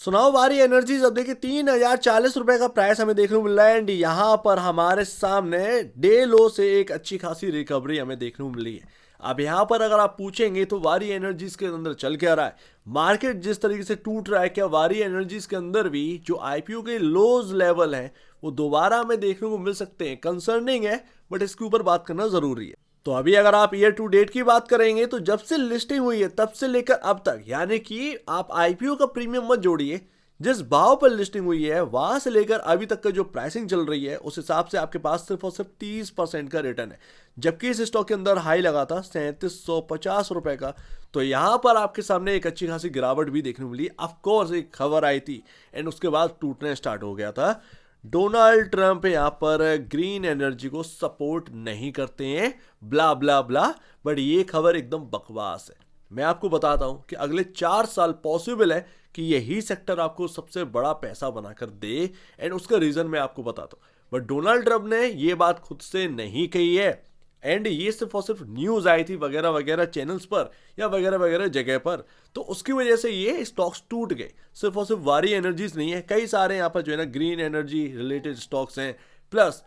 सुनाओ वारी एनर्जीज। अब देखिए 3040 रुपए का प्राइस हमें देखने को मिल रहा है एंड यहाँ पर हमारे सामने डे लो से एक अच्छी खासी रिकवरी हमें देखने को मिली है। अब यहाँ पर अगर आप पूछेंगे तो वारी एनर्जीज के अंदर चल क्या रहा है, मार्केट जिस तरीके से टूट रहा है, क्या वारी एनर्जीज के अंदर भी जो आईपीओ के लोज लेवल हैं वो दोबारा हमें देखने को मिल सकते हैं? कंसर्निंग है, बट इसके ऊपर बात करना जरूरी है। तो अभी अगर आप ईयर टू डेट की बात करेंगे तो जब से लिस्टिंग हुई है तब से लेकर अब तक, यानी कि आप आईपीओ का प्रीमियम मत जोड़िए, जिस भाव पर लिस्टिंग हुई है वहां से लेकर अभी तक का जो प्राइसिंग चल रही है उस हिसाब से आपके पास सिर्फ और सिर्फ 30% का रिटर्न है। जबकि इस स्टॉक के अंदर हाई लगा था 3750 रुपए का। तो यहां पर आपके सामने एक अच्छी खासी गिरावट भी देखने को मिली। ऑफकोर्स एक खबर आई थी एंड उसके बाद टूटने स्टार्ट हो गया था। डोनाल्ड ट्रंप यहाँ पर ग्रीन एनर्जी को सपोर्ट नहीं करते हैं, ब्ला ब्ला ब्ला। बट ये खबर एकदम बकवास है। मैं आपको बताता हूं कि अगले 4 साल पॉसिबल है कि यही सेक्टर आपको सबसे बड़ा पैसा बनाकर दे एंड उसका रीजन मैं आपको बताता हूं। बट डोनाल्ड ट्रंप ने ये बात खुद से नहीं कही है एंड ये सिर्फ और सिर्फ न्यूज आई थी वगैरह वगैरह चैनल्स पर या वगैरह वगैरह जगह पर। तो उसकी वजह से ये स्टॉक्स टूट गए। सिर्फ और सिर्फ वारी एनर्जीज नहीं है, कई सारे यहाँ पर जो है ना ग्रीन एनर्जी रिलेटेड स्टॉक्स हैं, प्लस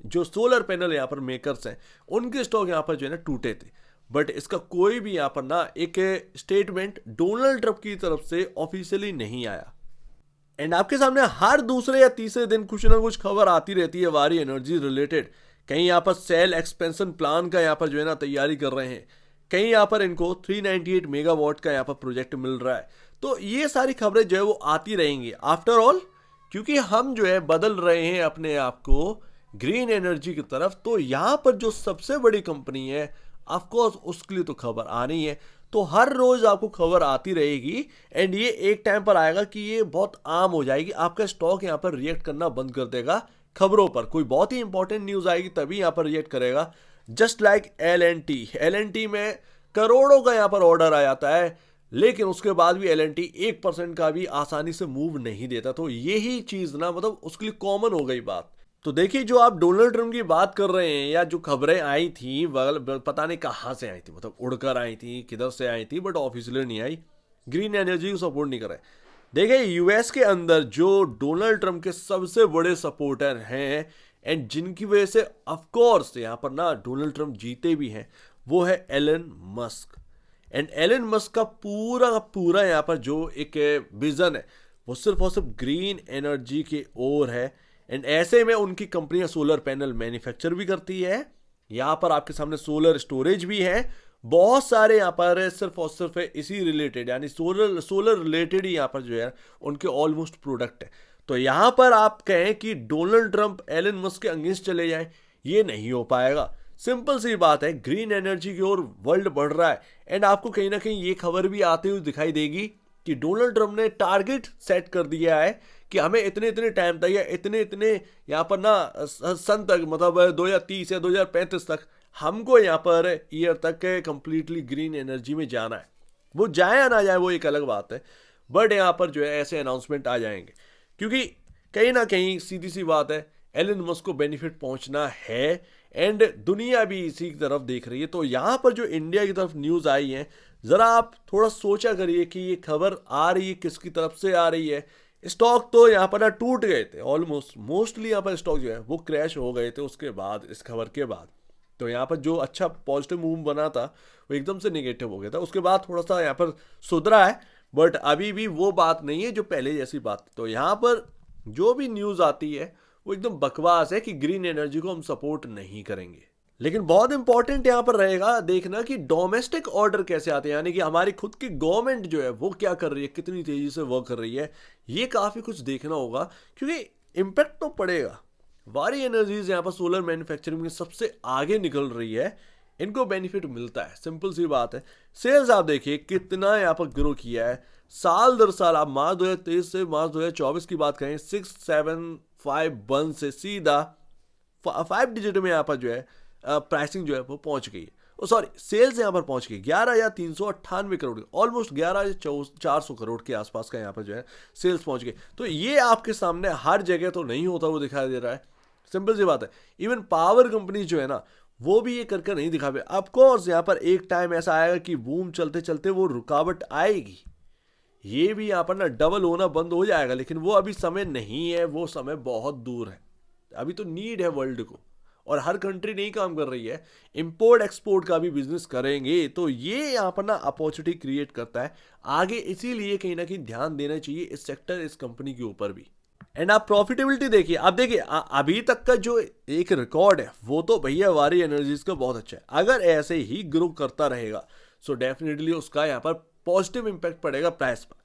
जो सोलर पैनल यहाँ पर मेकर्स हैं उनके स्टॉक यहाँ पर जो है ना टूटे थे। बट इसका कोई भी यहाँ पर ना एक स्टेटमेंट डोनाल्ड ट्रंप की तरफ से ऑफिशियली नहीं आया। एंड आपके सामने हर दूसरे या तीसरे दिन कुछ ना कुछ खबर आती रहती है वारी एनर्जी रिलेटेड। कहीं यहाँ पर सेल एक्सपेंशन प्लान का यहाँ पर जो है ना तैयारी कर रहे हैं, कहीं यहाँ पर इनको 398 मेगावाट का यहाँ पर प्रोजेक्ट मिल रहा है। तो ये सारी खबरें जो है वो आती रहेंगी आफ्टर ऑल, क्योंकि हम जो है बदल रहे हैं अपने आप को ग्रीन एनर्जी की तरफ। तो यहाँ पर जो सबसे बड़ी कंपनी है ऑफकोर्स उसके लिए तो खबर आनी है। तो हर रोज आपको खबर आती रहेगी एंड ये एक टाइम पर आएगा कि ये बहुत आम हो जाएगी। आपका स्टॉक यहाँ पर रिएक्ट करना बंद कर देगा खबरों पर। कोई बहुत ही इंपॉर्टेंट न्यूज आएगी तभी यहाँ पर रिएक्ट करेगा। Just like L N T में करोड़ों का यहाँ पर ऑर्डर आ जाता है, लेकिन उसके बाद भी एल एन टी 1% का भी आसानी से मूव नहीं देता। तो यही चीज ना मतलब उसके लिए कॉमन हो गई बात। तो देखिए जो आप डोनाल्ड ट्रंप की बात कर रहे हैं या जो खबरें आई थी पता नहीं कहाँ से आई थी, मतलब उड़कर आई थी किधर से आई थी, बट ऑफिशियली नहीं आई। ग्रीन एनर्जी को सपोर्ट नहीं कर रहे। देखिए यूएस के अंदर जो डोनाल्ड ट्रंप के सबसे बड़े सपोर्टर हैं एंड जिनकी वजह से ऑफकोर्स यहाँ पर ना डोनाल्ड ट्रंप जीते भी हैं, वो है Elon Musk. And Elon Musk का पूरा का पूरा यहाँ पर जो एक विजन है वो सिर्फ और सिर्फ ग्रीन एनर्जी की ओर है। एंड ऐसे में उनकी कंपनियां सोलर पैनल मैन्युफैक्चर भी करती है, यहाँ पर आपके सामने सोलर स्टोरेज भी है, बहुत सारे यहाँ पर सिर्फ और सिर्फ इसी रिलेटेड यानी सोलर सोलर रिलेटेड ही यहाँ पर जो है उनके ऑलमोस्ट प्रोडक्ट है। तो यहाँ पर आप कहें कि डोनाल्ड ट्रंप एलन मस्क के अगेंस्ट चले जाए, ये नहीं हो पाएगा। सिंपल सी बात है, ग्रीन एनर्जी की ओर वर्ल्ड बढ़ रहा है एंड आपको कहीं ना कहीं ये खबर भी आती हुई दिखाई देगी कि डोनाल्ड ट्रंप ने टारगेट सेट कर दिया है कि हमें इतने इतने टाइम तक या इतने इतने यहाँ पर ना सन तक, मतलब 2030 या 2035 तक हमको यहाँ पर ईयर तक कंप्लीटली ग्रीन एनर्जी में जाना है। वो जाए या ना जाए वो एक अलग बात है, बट यहाँ पर जो है ऐसे अनाउंसमेंट आ जाएंगे क्योंकि कहीं ना कहीं सीधी सी बात है एलन मस्क को बेनिफिट पहुंचना है एंड दुनिया भी इसी की तरफ देख रही है। तो यहाँ पर जो इंडिया की तरफ न्यूज़ आई है, ज़रा आप थोड़ा सोचा करिए कि ये खबर आ रही है किसकी तरफ से आ रही है। स्टॉक तो यहाँ पर ना टूट गए थे, ऑलमोस्ट मोस्टली यहाँ पर स्टॉक जो है वो क्रैश हो गए थे उसके बाद, इस खबर के बाद। तो यहाँ पर जो अच्छा पॉजिटिव मूव बना था वो एकदम से नेगेटिव हो गया था, उसके बाद थोड़ा सा यहाँ पर सुधरा है, बट अभी भी वो बात नहीं है जो पहले जैसी बात। तो यहाँ पर जो भी न्यूज़ आती है वो एकदम बकवास है कि ग्रीन एनर्जी को हम सपोर्ट नहीं करेंगे। लेकिन बहुत इंपॉर्टेंट यहाँ पर रहेगा देखना कि डोमेस्टिक ऑर्डर कैसे आते हैं, यानी कि हमारी खुद की गवर्नमेंट जो है वो क्या कर रही है, कितनी तेजी से वर्क कर रही है, ये काफ़ी कुछ देखना होगा क्योंकि इम्पैक्ट तो पड़ेगा। वारी एनर्जीज यहाँ पर सोलर मैन्युफैक्चरिंग में सबसे आगे निकल रही है, इनको बेनिफिट मिलता है। सिंपल सी बात है, सेल्स आप देखिए कितना यहाँ पर ग्रो किया है साल दर साल। आप मार्च 2023 से मार्च 2024 की बात करें, 6751 से सीधा 5 डिजिट में यहाँ पर जो है प्राइसिंग जो है वो पहुंच गई है। सॉरी, सेल्स यहाँ पर पहुंच गई 11,398 करोड़, ऑलमोस्ट 11,400 करोड़ के आसपास का यहाँ पर जो है सेल्स पहुंच गई। तो ये आपके सामने हर जगह तो नहीं होता वो दिखाई दे रहा है, सिंपल सी बात है। इवन पावर कंपनी जो है ना वो भी ये करके नहीं दिखा पाए। ऑफकोर्स यहाँ पर एक टाइम ऐसा आएगा कि बूम चलते चलते वो रुकावट आएगी, ये भी यहाँ पर ना डबल होना बंद हो जाएगा, लेकिन वो अभी समय नहीं है, वो समय बहुत दूर है। अभी तो नीड है वर्ल्ड को, और हर कंट्री नहीं काम कर रही है, इंपोर्ट एक्सपोर्ट का भी बिजनेस करेंगे तो ये यहाँ पर ना अपॉर्चुनिटी क्रिएट करता है आगे। इसीलिए कहीं ना कहीं ध्यान देना चाहिए इस सेक्टर, इस कंपनी के ऊपर भी। एंड आप प्रॉफिटेबिलिटी देखिए, आप देखिए अभी तक का जो एक रिकॉर्ड है वो तो भैया वारी एनर्जीज का बहुत अच्छा है। अगर ऐसे ही ग्रो करता रहेगा सो डेफिनेटली उसका यहाँ पर पॉजिटिव इंपैक्ट पड़ेगा प्राइस पर।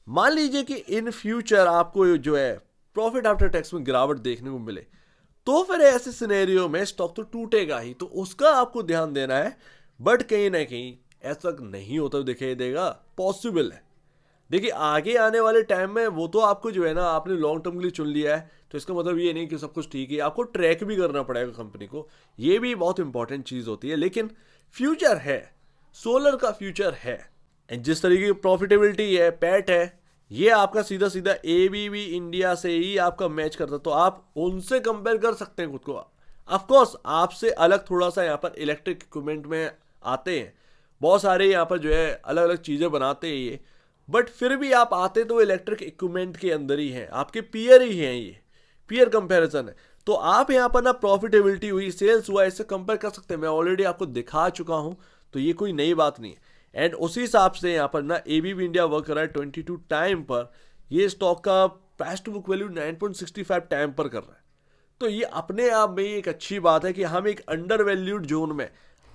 मान लीजिए कि इन फ्यूचर आपको जो है प्रॉफिट आफ्टर टैक्स में गिरावट देखने को मिले, तो फिर ऐसे सिनेरियो में स्टॉक तो टूटेगा ही, तो उसका आपको ध्यान देना है। बट कहीं ना कहीं ऐसा नहीं होता दिखाई देगा, पॉसिबल है। देखिए आगे आने वाले टाइम में वो तो आपको जो है ना, आपने लॉन्ग टर्म के लिए चुन लिया है तो इसका मतलब ये नहीं कि सब कुछ ठीक है, आपको ट्रैक भी करना पड़ेगा कंपनी को, ये भी बहुत इंपॉर्टेंट चीज होती है। लेकिन फ्यूचर है, सोलर का फ्यूचर है। एंड जिस तरीके की प्रॉफिटेबिलिटी है, पैट है, ये आपका सीधा सीधा एबीबी इंडिया से ही आपका मैच करता है, तो आप उनसे कंपेयर कर सकते हैं खुद को। ऑफकोर्स आपसे अलग थोड़ा सा यहाँ पर इलेक्ट्रिक इक्विपमेंट में आते हैं, बहुत सारे यहाँ पर जो है अलग अलग चीज़ें बनाते हैं ये, बट फिर भी आप आते तो इलेक्ट्रिक इक्विपमेंट के अंदर ही हैं, आपके पीयर ही हैं, ये पीयर कंपैरिजन है। तो आप यहाँ पर ना प्रॉफिटेबिलिटी हुई, सेल्स हुआ, इससे कंपेयर कर सकते हैं। मैं ऑलरेडी आपको दिखा चुका हूँ, तो ये कोई नई बात नहीं है। एंड उसी हिसाब से यहाँ पर ना एबीबी इंडिया वर्क कर रहा है 22 टाइम पर। ये स्टॉक का price to book value 9.65 time पर कर रहा है, तो ये अपने आप में एक अच्छी बात है कि हम एक अंडर वैल्यूड जोन में,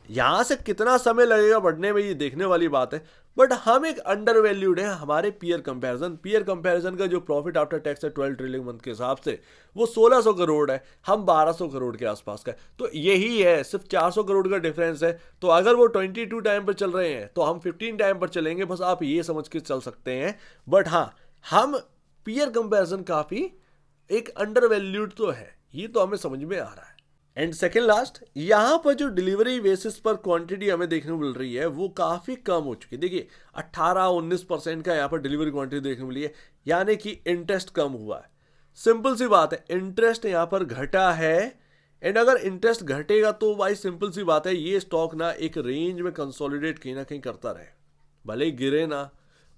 यहाँ से कितना समय लगेगा बढ़ने में ये देखने वाली बात है, बट हम एक अंडर वैल्यूड है हमारे पीयर कंपैरिजन का जो प्रॉफिट आफ्टर टैक्स है 12 ट्रिलियन मंथ के हिसाब से वो 1600 करोड़ है, हम 1200 करोड़ के आसपास का है। तो यही है, सिर्फ 400 करोड़ का डिफरेंस है। तो अगर वो 22 टाइम पर चल रहे हैं तो हम 15 टाइम पर चलेंगे, बस आप ये समझ के चल सकते हैं। बट हाँ, हम पीयर कंपैरिजन काफी एक अंडर वैल्यूड तो है, ये तो हमें समझ में आ रहा है। एंड सेकेंड लास्ट, यहाँ पर जो डिलीवरी बेसिस पर क्वांटिटी हमें देखने को मिल रही है वो काफ़ी कम हो चुकी है। देखिए 18-19% का यहाँ पर डिलीवरी क्वांटिटी देखने को मिली है, यानी कि इंटरेस्ट कम हुआ है। सिंपल सी बात है, इंटरेस्ट यहाँ पर घटा है। एंड अगर इंटरेस्ट घटेगा तो भाई सिंपल सी बात है, ये स्टॉक ना एक रेंज में कंसोलिडेट कहीं ना कहीं करता रहे, भले ही गिरे ना,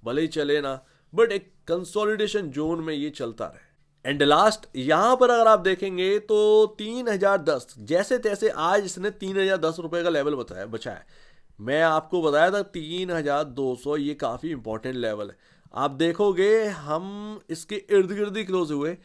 भले ही चले ना, बट एक कंसोलिडेशन जोन में ये चलता रहे। एंड लास्ट यहां पर अगर आप देखेंगे तो 3010 जैसे तैसे आज इसने 3010 रुपए का लेवल बचा है। मैं आपको बताया था 3200, ये काफ़ी इंपॉर्टेंट लेवल है। आप देखोगे हम इसके इर्द गिर्द ही क्लोज हुए।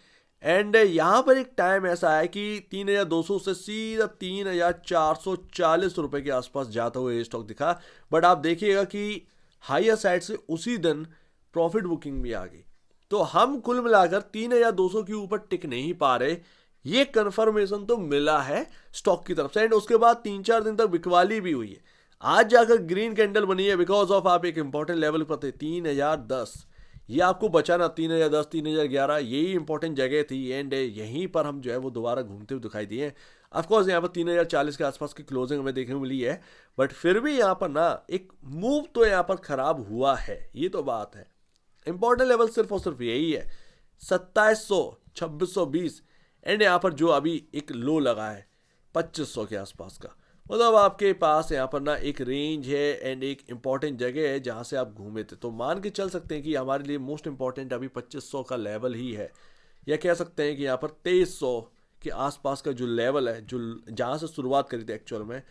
एंड यहाँ पर एक टाइम ऐसा है कि 3200 से सीधा 3440 रुपए के आसपास जाता हुआ ये स्टॉक दिखा। बट आप देखिएगा कि हायर साइड से उसी दिन प्रॉफिट बुकिंग भी आ गई, तो हम कुल मिलाकर 3200 के ऊपर टिक नहीं पा रहे। ये कंफर्मेशन तो मिला है स्टॉक की तरफ से। एंड उसके बाद 3-4 दिन तक बिकवाली भी हुई है, आज जाकर ग्रीन कैंडल बनी है बिकॉज ऑफ आप एक इंपॉर्टेंट लेवल पर थे 3010। ये आपको बचाना 3010 3011 यही इंपॉर्टेंट जगह थी। एंड यहीं पर हम जो है वो दोबारा घूमते हुए दिखाई दिए। ऑफकोर्स यहाँ पर 3040 के आसपास की क्लोजिंग हमें देखने को मिली है, बट फिर भी यहाँ पर ना एक मूव तो यहाँ पर खराब हुआ है, ये तो बात है। इंपॉर्टेंट लेवल सिर्फ और सिर्फ यही है 2700 2620। एंड यहाँ पर जो अभी एक लो लगा है 2500 के आसपास का, मतलब आपके पास यहाँ पर ना एक रेंज है एंड एक इंपॉर्टेंट जगह है जहाँ से आप घूमे थे। तो मान के चल सकते हैं कि हमारे लिए मोस्ट इंपॉर्टेंट अभी 2500 का लेवल ही है, या कह सकते हैं कि यहाँ पर 2300 के आसपास का जो लेवल है, जो जहाँ से शुरुआत करी थी एक्चुअल में,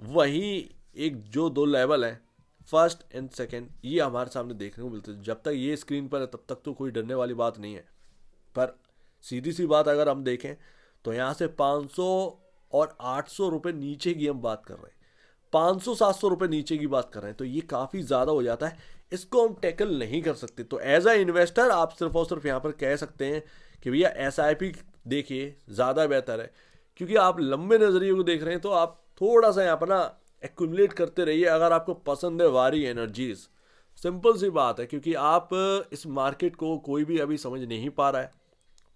वही एक जो दो लेवल है फर्स्ट एंड सेकंड, ये हमारे सामने देखने को मिलते हैं। जब तक ये स्क्रीन पर है तब तक तो कोई डरने वाली बात नहीं है। पर सीधी सी बात अगर हम देखें तो यहाँ से 500 और 800 रुपये नीचे की हम बात कर रहे हैं, 500-700 रुपये नीचे की बात कर रहे हैं, तो ये काफ़ी ज़्यादा हो जाता है, इसको हम टैकल नहीं कर सकते। तो एज अ इन्वेस्टर आप सिर्फ और सिर्फ यहाँ पर कह सकते हैं कि भैया SIP देखिए, ज़्यादा बेहतर है, क्योंकि आप लंबे नज़रिए को देख रहे हैं। तो आप थोड़ा सा यहाँ पर ना एक्यूमुलेट करते रहिए अगर आपको पसंद है वारी एनर्जीज। सिंपल सी बात है, क्योंकि आप इस मार्केट को कोई भी अभी समझ नहीं पा रहा है,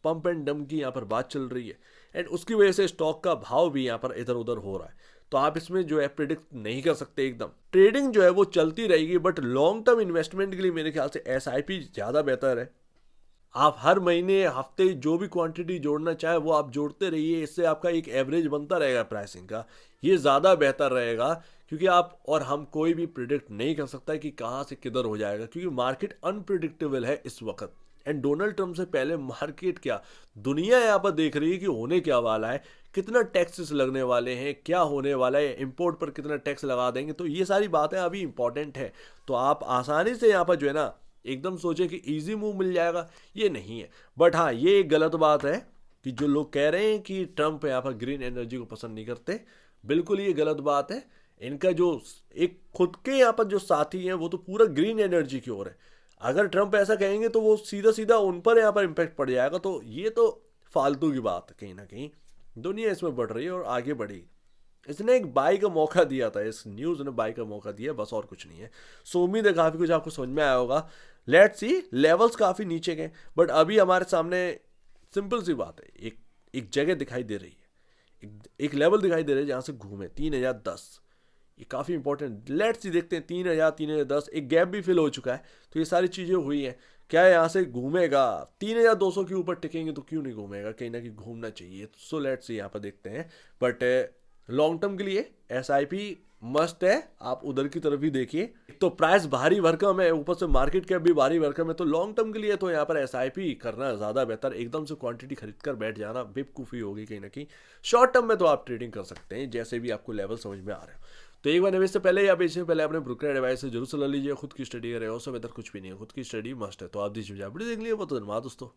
पंप एंड डंप की यहाँ पर बात चल रही है, एंड उसकी वजह से स्टॉक का भाव भी यहाँ पर इधर उधर हो रहा है। तो आप इसमें जो है प्रिडिक्ट नहीं कर सकते एकदम। ट्रेडिंग जो है वो चलती रहेगी, बट लॉन्ग टर्म इन्वेस्टमेंट के लिए मेरे ख्याल से SIP ज़्यादा बेहतर है। आप हर महीने हफ्ते जो भी क्वांटिटी जोड़ना चाहे वो आप जोड़ते रहिए, इससे आपका एक एवरेज बनता रहेगा प्राइसिंग का। ये ज़्यादा बेहतर रहेगा, क्योंकि आप और हम कोई भी प्रिडिक्ट नहीं कर सकता कि कहाँ से किधर हो जाएगा, क्योंकि मार्केट अनप्रिडिक्टेबल है इस वक्त। एंड डोनाल्ड ट्रम्प से पहले मार्केट क्या, दुनिया यहाँ पर देख रही है कि होने क्या वाला है, कितना टैक्सेस लगने वाले हैं, क्या होने वाला है, इंपोर्ट पर कितना टैक्स लगा देंगे। तो ये सारी बातें अभी इंपॉर्टेंट है। तो आप आसानी से यहाँ पर जो है ना एकदम सोचे कि इजी मूव मिल जाएगा, ये नहीं है। बट हाँ, ये एक गलत बात है कि जो लोग कह रहे हैं कि ट्रम्प यहाँ पर ग्रीन एनर्जी को पसंद नहीं करते, बिल्कुल ये गलत बात है। इनका जो एक खुद के यहाँ पर जो साथी हैं वो तो पूरा ग्रीन एनर्जी की ओर है। अगर ट्रम्प ऐसा कहेंगे तो वो सीधा सीधा उन पर यहाँ पर इम्पैक्ट पड़ जाएगा। तो ये तो फालतू की बात है, कहीं ना कहीं दुनिया इसमें बढ़ रही है और आगे बढ़ेगी। इसने एक बाई का मौका दिया था, इस न्यूज़ ने बाई का मौका दिया, बस और कुछ नहीं है। सो उम्मीद है काफ़ी कुछ आपको समझ में आया होगा। लेट्स सी, लेवल्स काफ़ी नीचे गए, बट अभी हमारे सामने सिंपल सी बात है, एक एक जगह दिखाई दे रही है, एक लेवल दिखाई दे रहा है जहाँ से घूमे 3010। ये काफ़ी इंपॉर्टेंट। लेट्स सी, देखते हैं 3000, 3010, एक गैप भी फिल हो चुका है। तो ये सारी चीज़ें हुई हैं, क्या यहाँ से घूमेगा 3200 के ऊपर टिकेंगे तो क्यों नहीं घूमेगा, कहीं ना कहीं घूमना चाहिए। सो लेट्स सी, यहाँ पर देखते हैं। बट लॉन्ग टर्म के लिए एसआईपी मस्ट है, आप उधर की तरफ ही देखिए। एक तो प्राइस भारी भरकम है, ऊपर से मार्केट कैप भी भारी भरकम है, तो लॉन्ग टर्म के लिए तो यहाँ पर एसआईपी करना ज़्यादा बेहतर। एकदम से क्वांटिटी खरीद कर बैठ जाना बेवकूफ़ी होगी कहीं ना कहीं। शॉर्ट टर्म में तो आप ट्रेडिंग कर सकते हैं, जैसे भी आपको लेवल समझ में आ रहे हो। तो एक बार निवेश से पहले या बेचने से पहले अपने ब्रोकर एडवाइस से जरूर सलाह लीजिए। खुद की स्टडी करें, उससे बेहतर कुछ भी नहीं है, खुद की स्टडी मस्ट है। तो आप दीजिए वीडियो देख लीजिए, बहुत धन्यवाद दोस्तों।